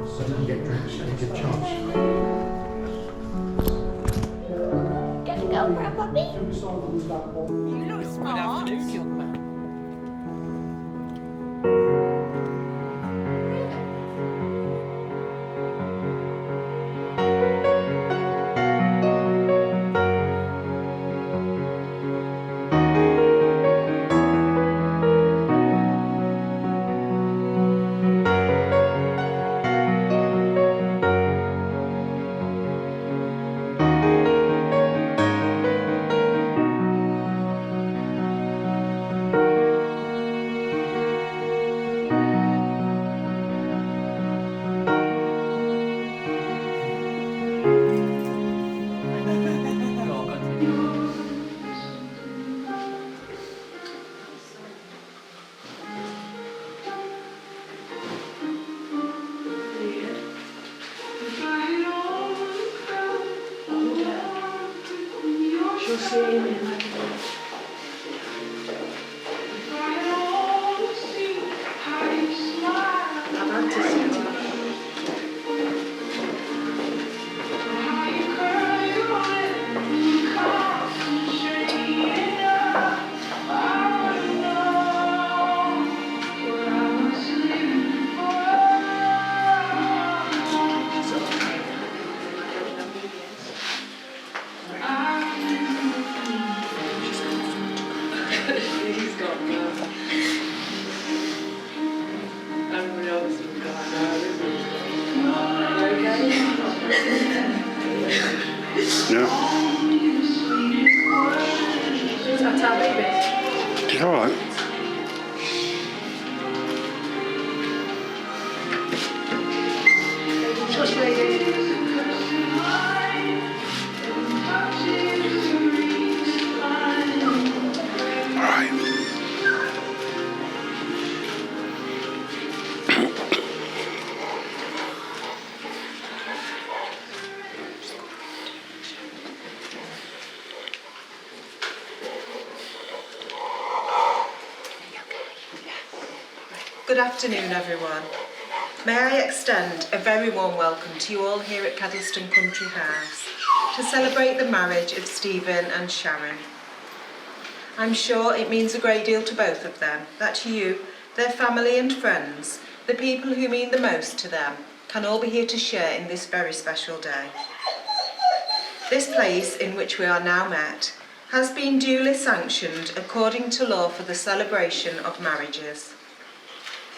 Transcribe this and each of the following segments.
So you can get drenched and a good chance. Gonna go, Grandpappy? You look smart. Good afternoon, young man. No. That's our baby. It's all right. Shush, baby. All right. Good afternoon, everyone. May I extend a very warm welcome to you all here at Kedleston Country House to celebrate the marriage of Stephen and Sharon. I'm sure it means a great deal to both of them that you, their family and friends, the people who mean the most to them, can all be here to share in this very special day. This place in which we are now met has been duly sanctioned according to law for the celebration of marriages.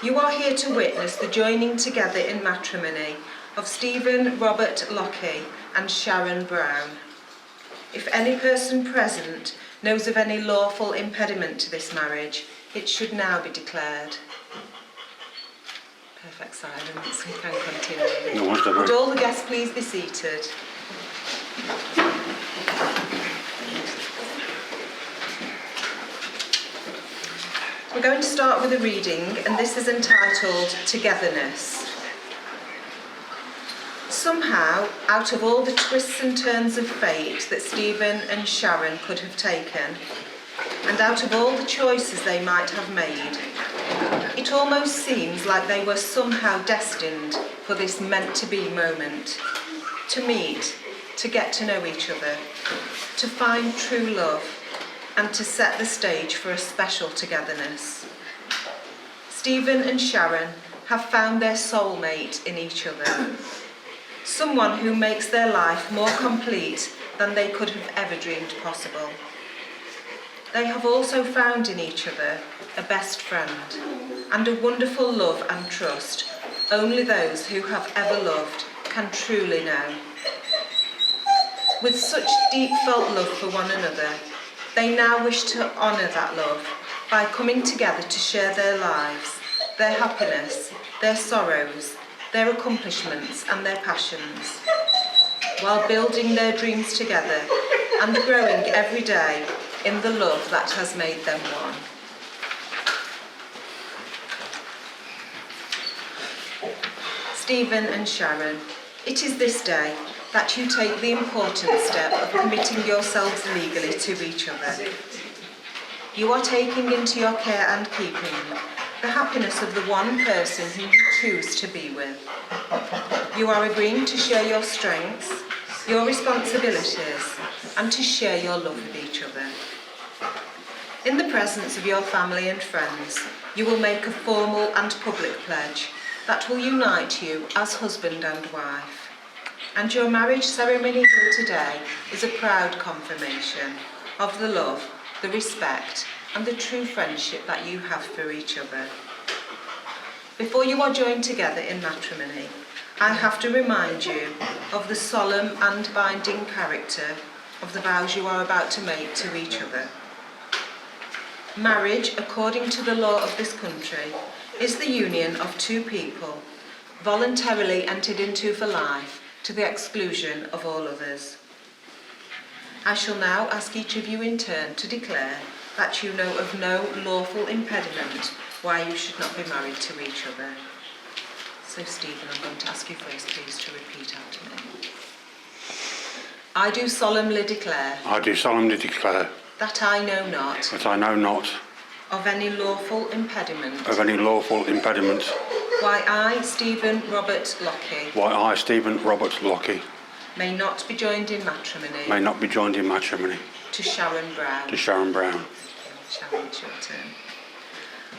You are here to witness the joining together in matrimony of Stephen Robert Lockie and Sharon Brown. If any person present knows of any lawful impediment to this marriage, it should now be declared. Perfect silence, we can continue. No one's Would all the guests please be seated? We're going to start with a reading, and this is entitled Togetherness. Somehow, out of all the twists and turns of fate that Stephen and Sharon could have taken, and out of all the choices they might have made, it almost seems like they were somehow destined for this meant-to-be moment. To meet, to get to know each other, to find true love, and to set the stage for a special togetherness. Stephen and Sharon have found their soulmate in each other, someone who makes their life more complete than they could have ever dreamed possible. They have also found in each other a best friend and a wonderful love and trust only those who have ever loved can truly know. With such deep felt love for one another, they now wish to honour that love by coming together to share their lives, their happiness, their sorrows, their accomplishments and their passions, while building their dreams together and growing every day in the love that has made them one. Stephen and Sharon, it is this day that you take the important step of committing yourselves legally to each other. You are taking into your care and keeping the happiness of the one person who you choose to be with. You are agreeing to share your strengths, your responsibilities, and to share your love with each other. In the presence of your family and friends, you will make a formal and public pledge that will unite you as husband and wife. And your marriage ceremony here today is a proud confirmation of the love, the respect, and the true friendship that you have for each other. Before you are joined together in matrimony, I have to remind you of the solemn and binding character of the vows you are about to make to each other. Marriage, according to the law of this country, is the union of two people, voluntarily entered into for life, to the exclusion of all others. I shall now ask each of you in turn to declare that you know of no lawful impediment why you should not be married to each other. So Stephen, I'm going to ask you first, please, to repeat after me. I do solemnly declare. I do solemnly declare. That I know not. That I know not. Of any lawful impediment. Of any lawful impediment. Why I, Stephen Robert Lockie. Why I, Stephen Robert Lockie. May not be joined in matrimony. May not be joined in matrimony. To Sharon Brown. To Sharon Brown. Sharon, it's your turn.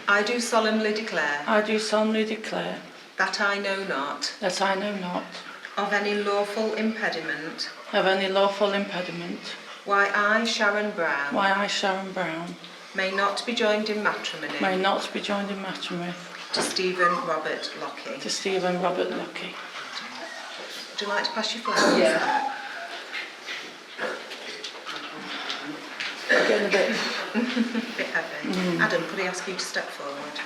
I do solemnly declare. I do solemnly declare. That I know not. That I know not. Of any lawful impediment. Of any lawful impediment. Why I, Sharon Brown. Why I, Sharon Brown. May not be joined in matrimony. May not be joined in matrimony. To Stephen Robert Lockie. To Stephen Robert Lockie. Would you like to pass your flowers? Yeah. Getting a bit. Bit heavy. Adam, could I ask you to step forward?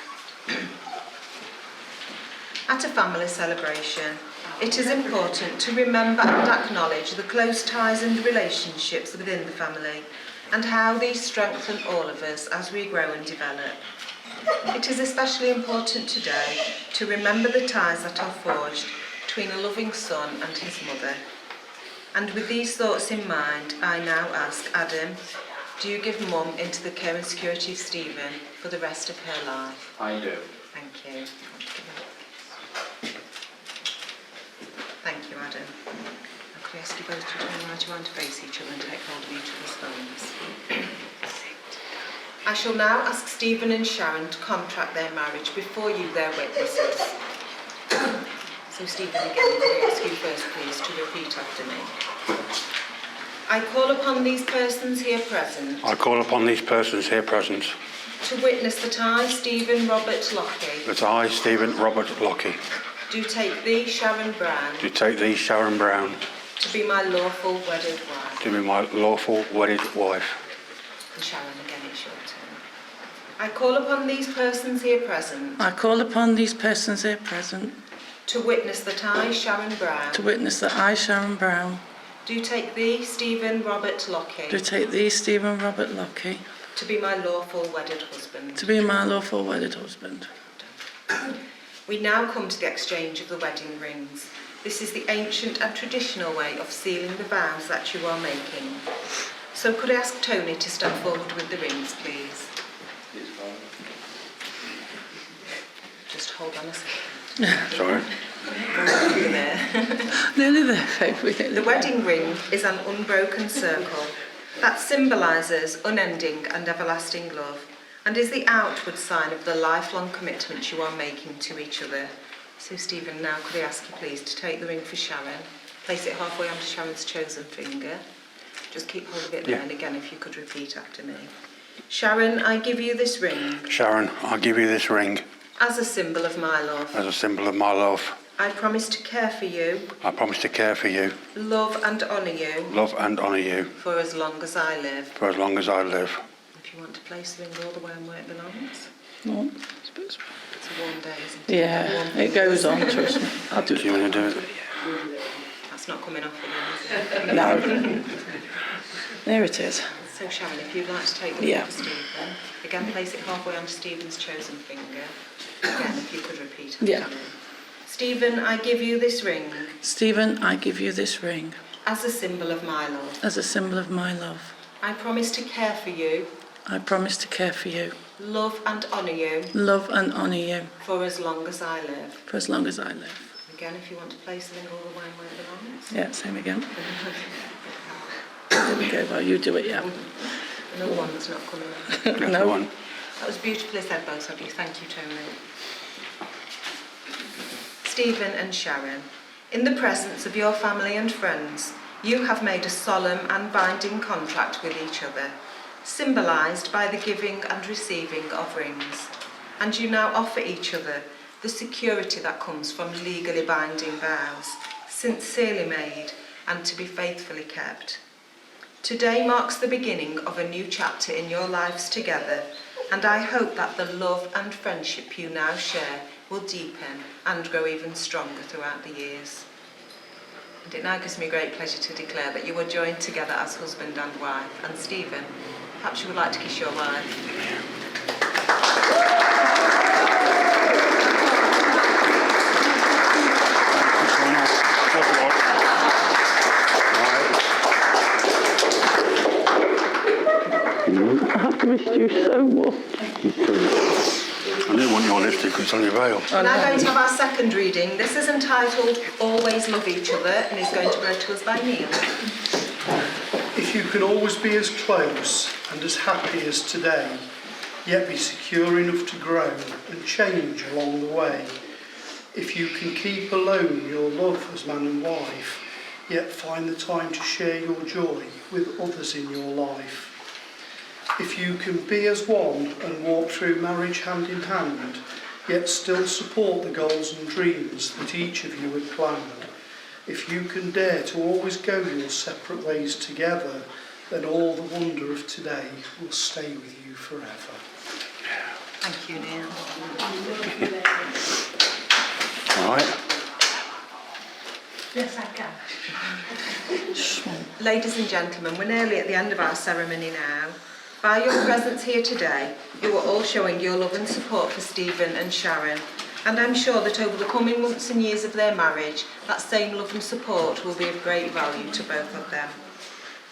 At a family celebration, it is important to remember and acknowledge the close ties and relationships within the family and how these strengthen all of us as we grow and develop. It is especially important today to remember the ties that are forged between a loving son and his mother. And with these thoughts in mind, I now ask Adam, do you give Mum into the care and security of Stephen for the rest of her life? I do. Thank you. Thank you, Adam. Now, could I ask you both to turn right around to face each other and take hold of each other's hands? I shall now ask Stephen and Sharon to contract their marriage before you, their witnesses. So, Stephen, again, could I ask you first, please, to repeat after me? I call upon these persons here present. I call upon these persons here present. To witness that I, Stephen Robert Lockie. That I, Stephen Robert Lockie. Do take thee, Sharon Brown. Do take thee, Sharon Brown. To be my lawful wedded wife. To be my lawful wedded wife. And Sharon, again, it's your turn. I call upon these persons here present. I call upon these persons here present. To witness that I, Sharon Brown. To witness that I, Sharon Brown. Do take thee, Stephen Robert Lockie. Do take thee, Stephen Robert Lockie. To be my lawful wedded husband. To be my lawful wedded husband. We now come to the exchange of the wedding rings. This is the ancient and traditional way of sealing the vows that you are making. So could I ask Tony to step forward with the rings, please? Just hold on a second. Sorry. Nearly there. Nearly there, babe. The wedding ring is an unbroken circle that symbolises unending and everlasting love and is the outward sign of the lifelong commitment you are making to each other. So Stephen, now could I ask you please to take the ring for Sharon, place it halfway onto Sharon's chosen finger. Just keep hold of it there, and again if you could repeat after me. Sharon, I give you this ring. Sharon, I give you this ring. As a symbol of my love. As a symbol of my love. I promise to care for you. I promise to care for you. Love and honour you. Love and honour you. For as long as I live. For as long as I live. If you want to place the ring all the way on where it belongs. No. It's a warm day, isn't it? Yeah, it goes on, trust me. I'll do Do you want to do it? That's not coming off again, is it? No. There it is. So Sharon, if you'd like to take the Yeah. ring to Stephen, again place it halfway onto Stephen's chosen finger. Again, if you could repeat after Yeah. me. Stephen, I give you this ring Stephen, I give you this ring as a symbol of my love. as a symbol of my love. I promise to care for you, I promise to care for you, love and honour you love and honour you for as long as I live. for as long as I live. Again, if you want to place the ring all the way where it belongs. Yeah, same again. There we go, well, you do it, yeah. Another one that's not coming off. That's No. one. That was beautifully said, both of you. Thank you, Tony. Stephen and Sharon, in the presence of your family and friends, you have made a solemn and binding contract with each other, symbolised by the giving and receiving of rings. And you now offer each other the security that comes from legally binding vows, sincerely made and to be faithfully kept. Today marks the beginning of a new chapter in your lives together, and I hope that the love and friendship you now share will deepen and grow even stronger throughout the years. And it now gives me great pleasure to declare that you are joined together as husband and wife. And Stephen, perhaps you would like to kiss your wife. I've missed you so much. I didn't want your lipstick because it's on your veil. We're now going to have our second reading. This is entitled Always Love Each Other and is going to be read to us by Neil. If you can always be as close and as happy as today, yet be secure enough to grow and change along the way, if you can keep alone your love as man and wife, yet find the time to share your joy with others in your life, if you can be as one and walk through marriage hand in hand, yet still support the goals and dreams that each of you had planned, if you can dare to always go your separate ways together, then all the wonder of today will stay with you forever. Thank you, Neil. All right. Yes, I can. Ladies and gentlemen, we're nearly at the end of our ceremony now. By your presence here today, you are all showing your love and support for Stephen and Sharon, and I'm sure that over the coming months and years of their marriage, that same love and support will be of great value to both of them.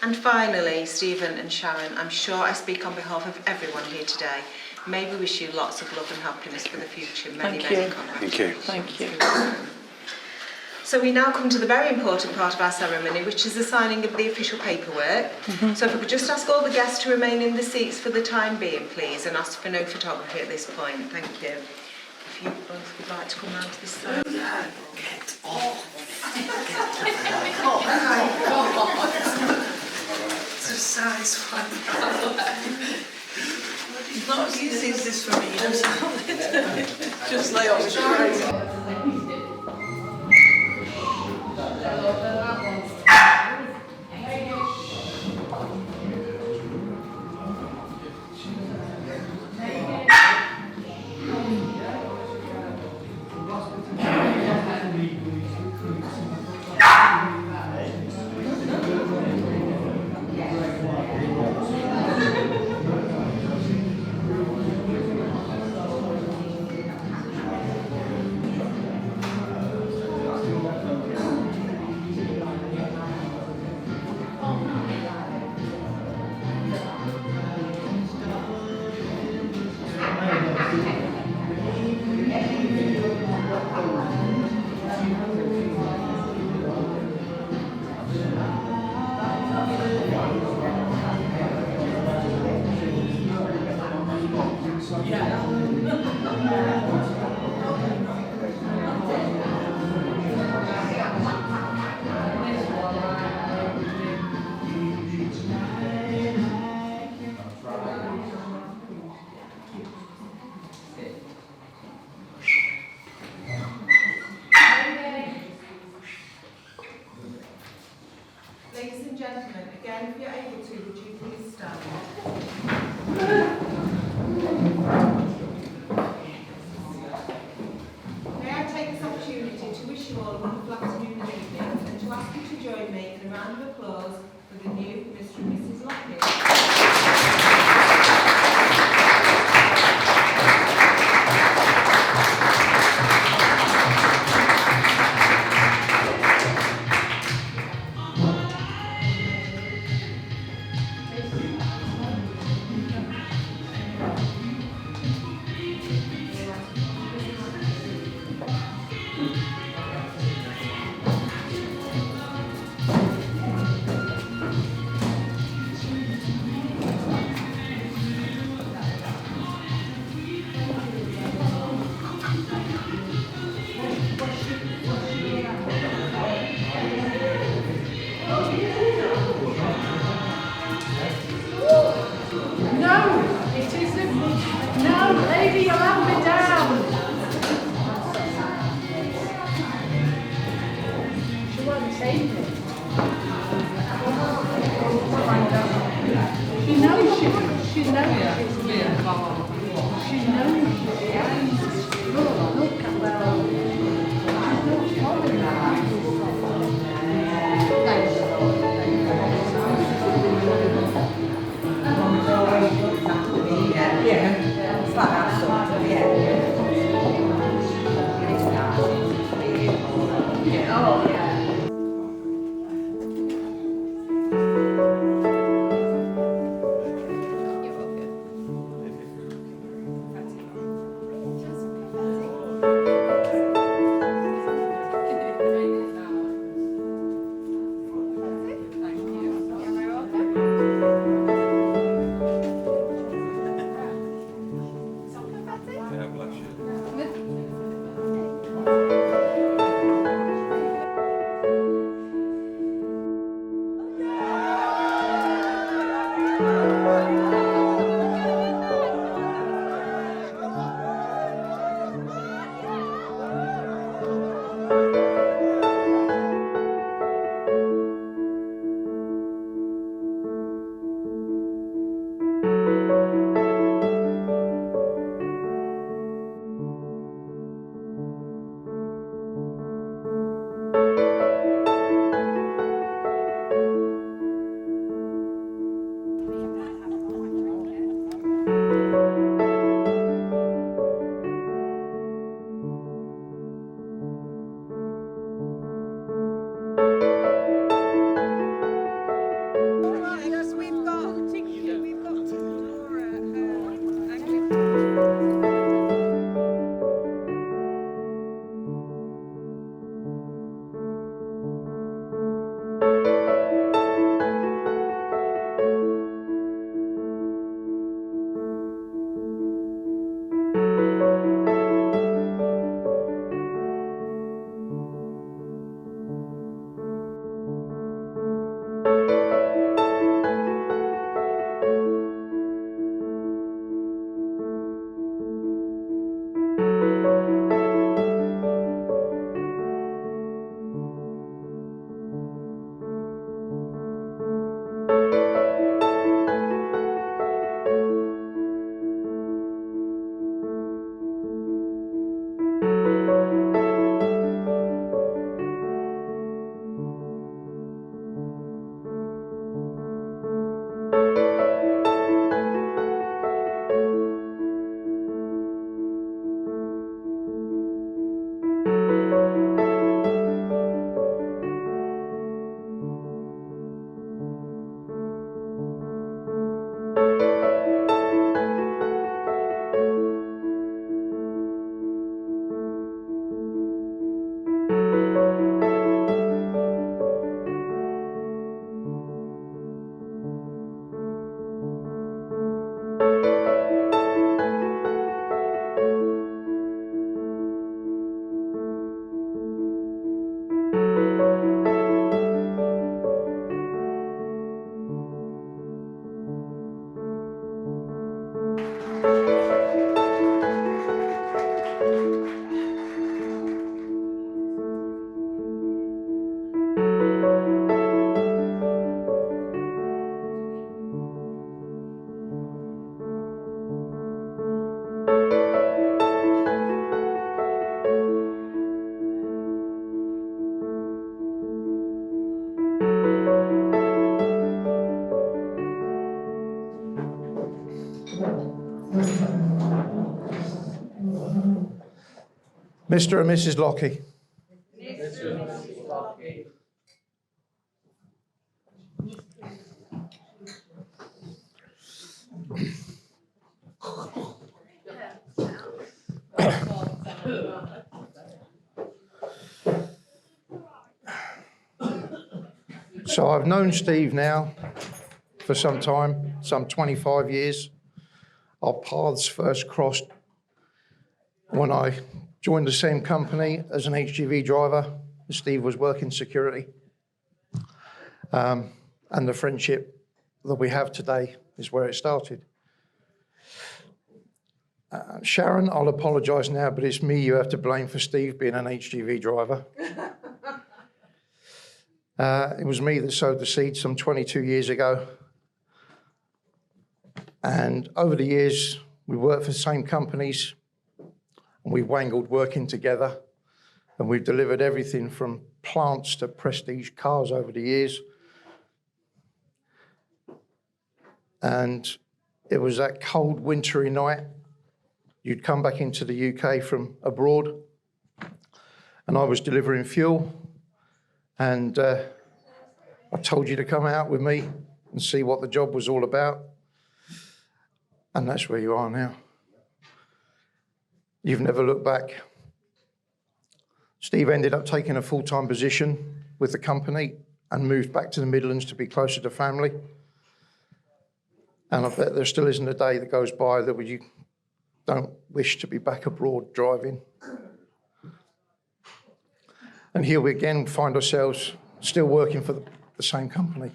And finally, Stephen and Sharon, I'm sure I speak on behalf of everyone here today. May we wish you lots of love and happiness for the future. Many, Thank many you. congratulations. Thank you. So we now come to the very important part of our ceremony, which is the signing of the official paperwork. So if we could just ask all the guests to remain in the seats for the time being, please, and ask for no photography at this point. Thank you. If you both would like to come round to this side. Get off. It's a size one. Not easy is this for me, just lay on the Ladies and gentlemen, again, if you're able to, would you please stand? round of applause for the new Mr. and Mrs. Lockett. No, it isn't. No, lady, you'll have me down. She won't take it. She knows she knows she knows she look at well. She's not following that. Yeah, Mr. and Mrs. Lockie. So I've known Steve now for some time, some 25 years. Our paths first crossed when I joined the same company as an HGV driver. Steve was working security. And the friendship that we have today is where it started. Sharon, I'll apologise now, but it's me you have to blame for Steve being an HGV driver. It was me that sowed the seed some 22 years ago. And over the years, we worked for the same companies, and we wangled working together. And we've delivered everything from plants to prestige cars over the years. And it was that cold, wintry night. You'd come back into the UK from abroad, and I was delivering fuel. And I told you to come out with me and see what the job was all about. And that's where you are now. You've never looked back. Steve ended up taking a full-time position with the company and moved back to the Midlands to be closer to family. And I bet there still isn't a day that goes by that you don't wish to be back abroad driving. And here we again find ourselves still working for the same company.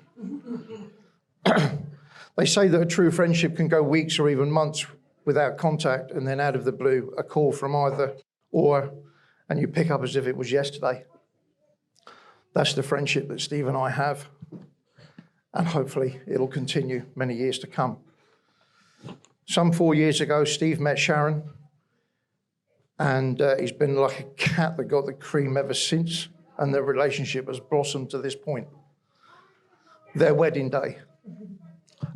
They say that a true friendship can go weeks or even months without contact, and then out of the blue, a call from either or, and you pick up as if it was yesterday. That's the friendship that Steve and I have, and hopefully it'll continue many years to come. Some 4 years ago, Steve met Sharon, and he's been like a cat that got the cream ever since, and their relationship has blossomed to this point. Their wedding day.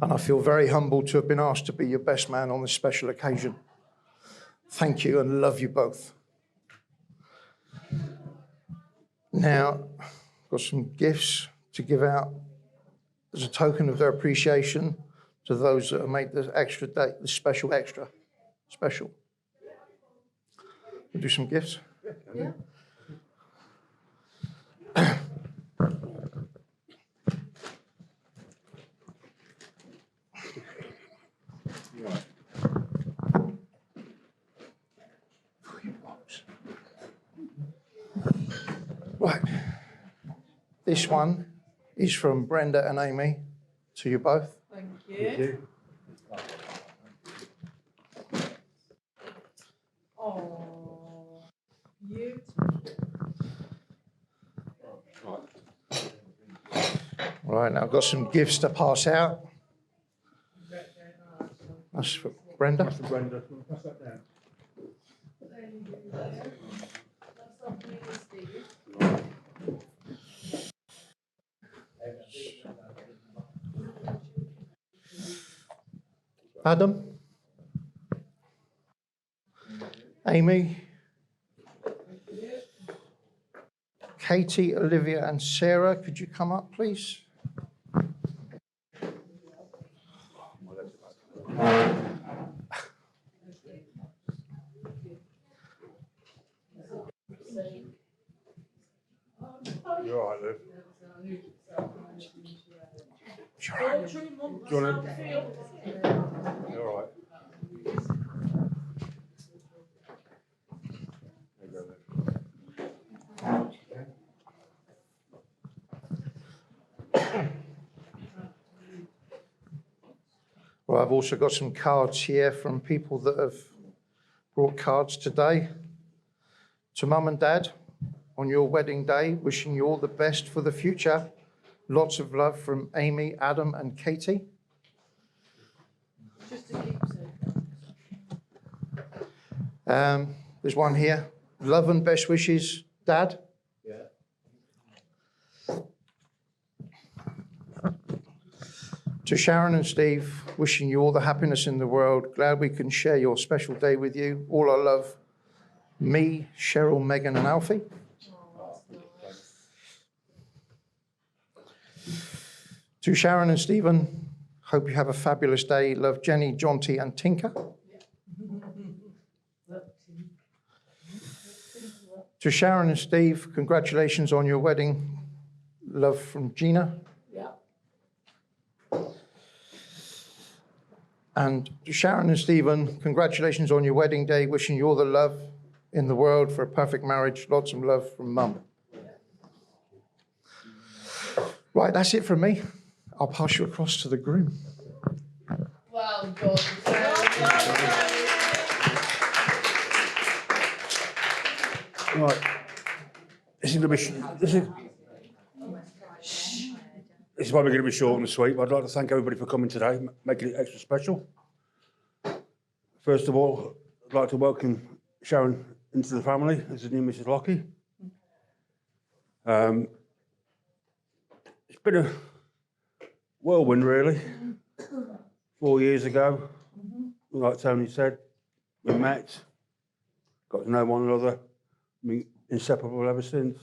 And I feel very humbled to have been asked to be your best man on this special occasion. Thank you and love you both. Now, I've got some gifts to give out as a token of their appreciation to those that have made this extra day, this special extra special. We'll do some gifts. Yeah. Right. This one is from Brenda and Amy to you both. Thank you. Oh, beautiful. Right, now I've got some gifts to pass out. That's for Brenda. That's for Brenda. Pass that down. Adam, Amy, Katie, Olivia, and Sarah, could you come up, please? You're all right, Lou. Sure. Do you want to? You're all right. There you go, Lou. Well, I've also got some cards here from people that have brought cards today. To Mum and Dad, on your wedding day, wishing you all the best for the future. Lots of love from Amy, Adam, and Katie. Just a keepsake. There's one here. Love and best wishes, Dad. Yeah. To Sharon and Steve, wishing you all the happiness in the world. Glad we can share your special day with you. All our love, me, Cheryl, Megan and Alfie. To Sharon and Stephen, hope you have a fabulous day. Love, Jenny, Jonty and Tinker. To Sharon and Steve, congratulations on your wedding. Love from Gina. And to Sharon and Stephen, congratulations on your wedding day. Wishing you all the love in the world for a perfect marriage. Lots of love from Mum. Right, that's it from me. I'll pass you across to the groom. Well done. Right. This is probably going to be short and sweet, but I'd like to thank everybody for coming today, making it extra special. First of all, I'd like to welcome Sharon into the family as the new Mrs. Lockie. It's been a whirlwind, really. 4 years ago, like Tony said, we met, got to know one another, been inseparable ever since.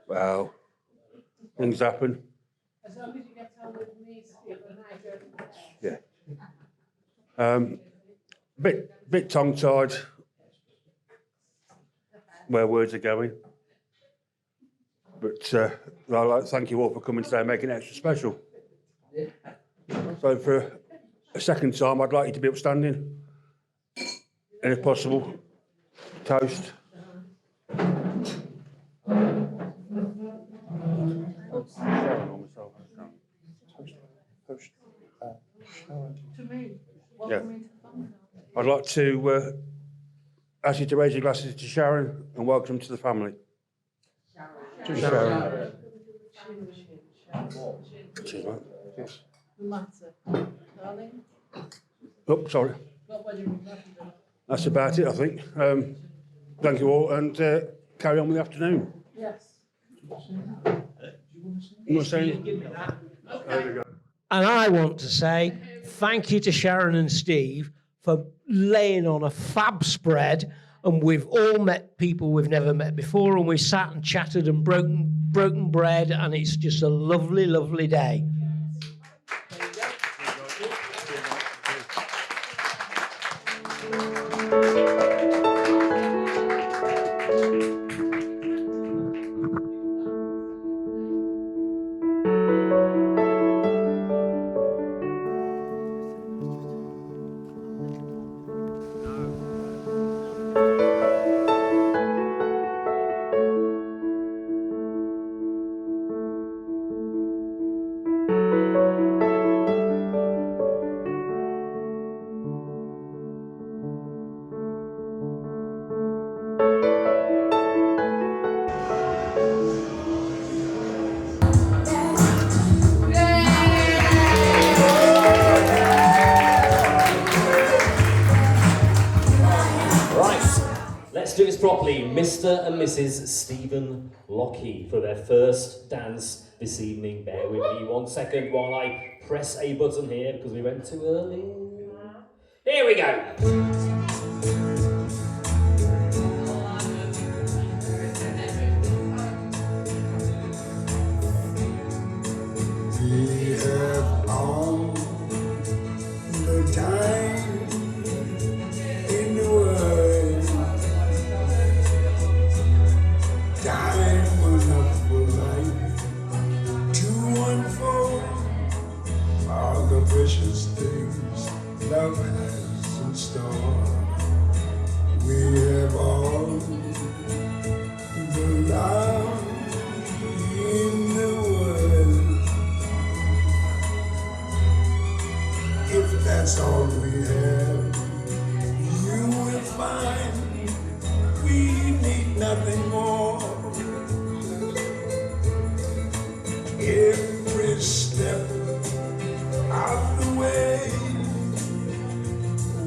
Well, things happen. As long as you get on with me, Stephen, I don't care. Yeah. Bit tongue-tied where words are going. But I'd like to thank you all for coming today and making it extra special. So for a second time, I'd like you to be upstanding. And if possible, toast. To me. Yeah. I'd like to ask you to raise your glasses to Sharon and welcome to the family. To Sharon. Cheers, mate. Yes. The matter, darling. Oh, sorry. Not whether you matter. That's about it, I think. Thank you all, and carry on with the afternoon. Yes. You want to say anything? There we go. And I want to say thank you to Sharon and Steve for laying on a fab spread. And we've all met people we've never met before, and we've sat and chatted and broken bread, and it's just a lovely, lovely day. Let's do this properly. Mr. and Mrs. Stephen Lockie for their first dance this evening. Bear with me 1 second while I press a button here because we went too early. Here we go. We have all the time in the world. Time enough for life to unfold all the precious things love has in store. We have all the love in the world. If that's all we have, you will find we need nothing more. Every step of the way,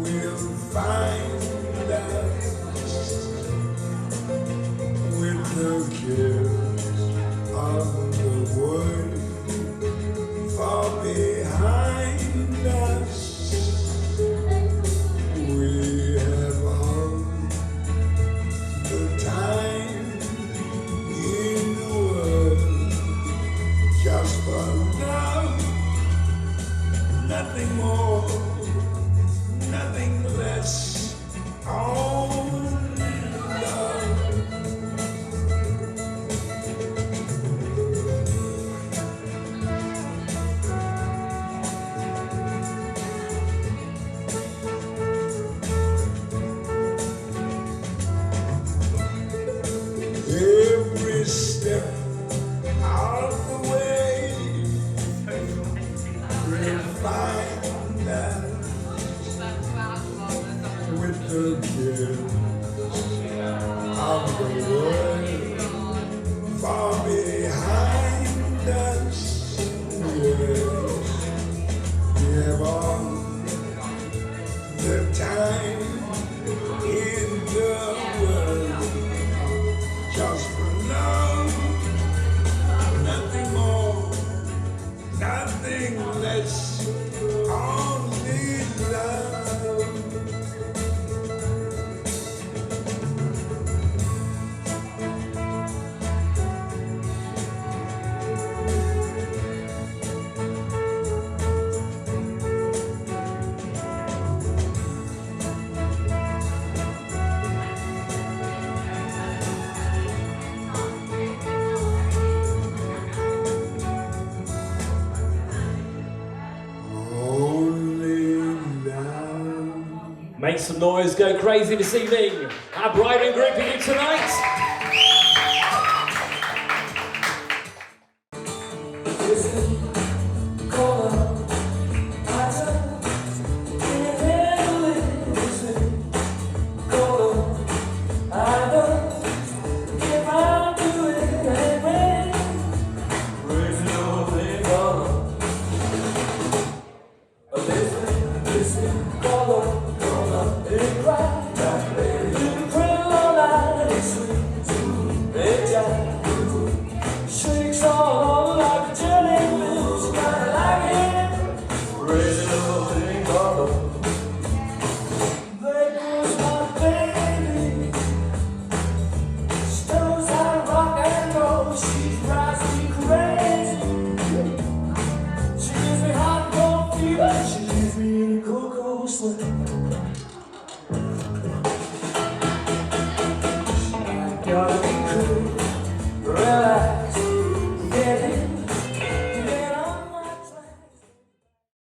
we'll find us with the cares of the world far behind us. We the kiss of the world far behind us. Yes, we have all the time in the world just for love, nothing more, nothing less, only love. Make some noise, go crazy this evening. Our bride and groom for you tonight. Gotta